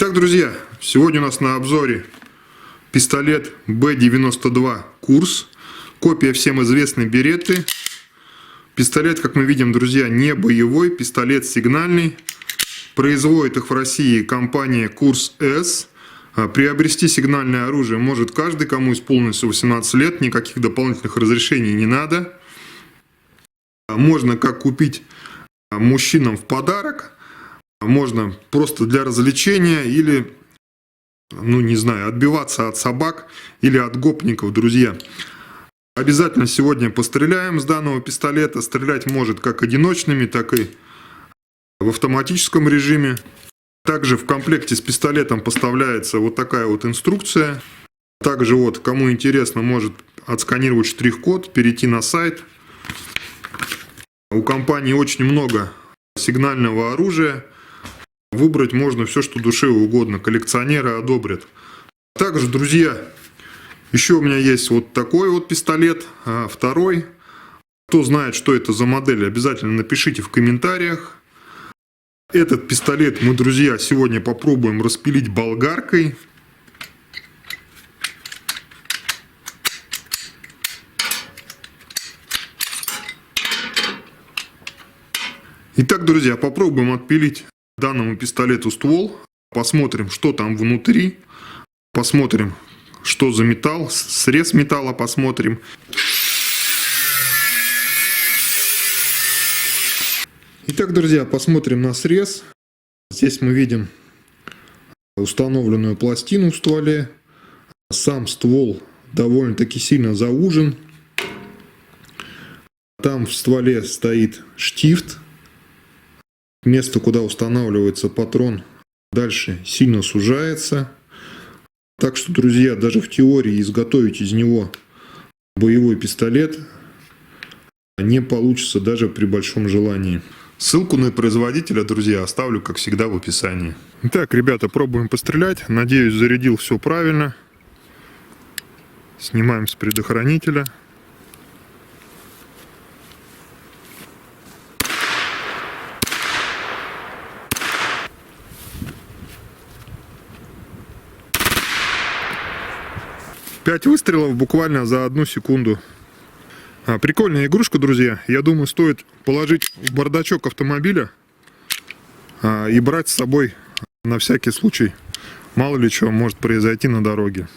Итак, друзья, сегодня у нас на обзоре пистолет Б-92 курс, копия всем известной беретты. Пистолет, как мы видим, друзья, не боевой, пистолет сигнальный. Производит их в России компания Курс С. Приобрести сигнальное оружие может каждый, кому исполнится 18 лет, никаких дополнительных разрешений не надо. Можно как купить мужчинам в подарок, можно просто для развлечения или, не знаю, отбиваться от собак или от гопников, друзья. Обязательно сегодня постреляем с данного пистолета. Стрелять может как одиночными, так и в автоматическом режиме. Также в комплекте с пистолетом поставляется вот такая вот инструкция. Также вот, кому интересно, может отсканировать штрих-код, перейти на сайт. У компании очень много сигнального оружия. Выбрать можно все, что душе угодно. Коллекционеры одобрят. Также, друзья, еще у меня есть вот такой вот пистолет. Второй. Кто знает, что это за модель, обязательно напишите в комментариях. Этот пистолет мы, друзья, сегодня попробуем распилить болгаркой. Итак, друзья, попробуем отпилить данному пистолету ствол. Посмотрим, что там внутри. Посмотрим, что за металл. Срез металла посмотрим. Итак, друзья, посмотрим на срез. Здесь мы видим установленную пластину в стволе. Сам ствол довольно-таки сильно заужен. Там в стволе стоит штифт. Место, куда устанавливается патрон, дальше сильно сужается. Так что, друзья, даже в теории изготовить из него боевой пистолет не получится даже при большом желании. Ссылку на производителя, друзья, оставлю, как всегда, в описании. Итак, ребята, пробуем пострелять. Надеюсь, зарядил все правильно. Снимаем с предохранителя. Пять выстрелов буквально за 1 секунду. Прикольная игрушка, друзья. Я думаю, стоит положить в бардачок автомобиля и брать с собой на всякий случай. Мало ли чего может произойти на дороге.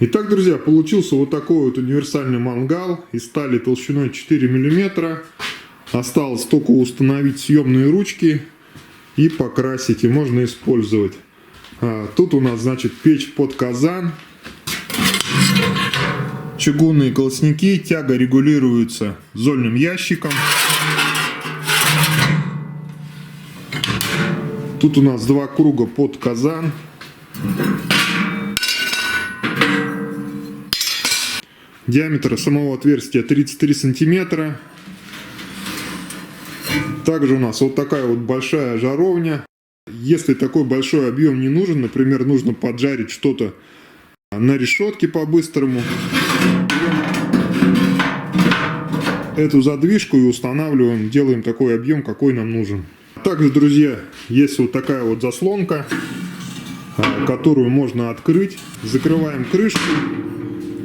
Итак, друзья, получился вот такой вот универсальный мангал из стали толщиной 4 мм. Осталось только установить съемные ручки и покрасить, и можно использовать. Тут у нас, значит, печь под казан, чугунные колосники, тяга регулируется зольным ящиком. Тут у нас 2 круга под казан. Диаметр самого отверстия 33 сантиметра. Также у нас вот такая вот большая жаровня. Если такой большой объем не нужен, например, нужно поджарить что-то на решетке по-быстрому, эту задвижку и устанавливаем, делаем такой объем, какой нам нужен. Также, друзья, есть вот такая вот заслонка, которую можно открыть. Закрываем крышку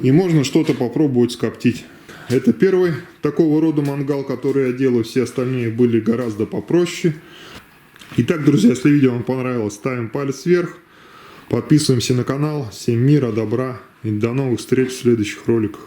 и можно что-то попробовать скоптить. Это первый такого рода мангал, который я делаю. Все остальные были гораздо попроще. Итак, друзья, если видео вам понравилось, ставим палец вверх. Подписываемся на канал. Всем мира, добра и до новых встреч в следующих роликах.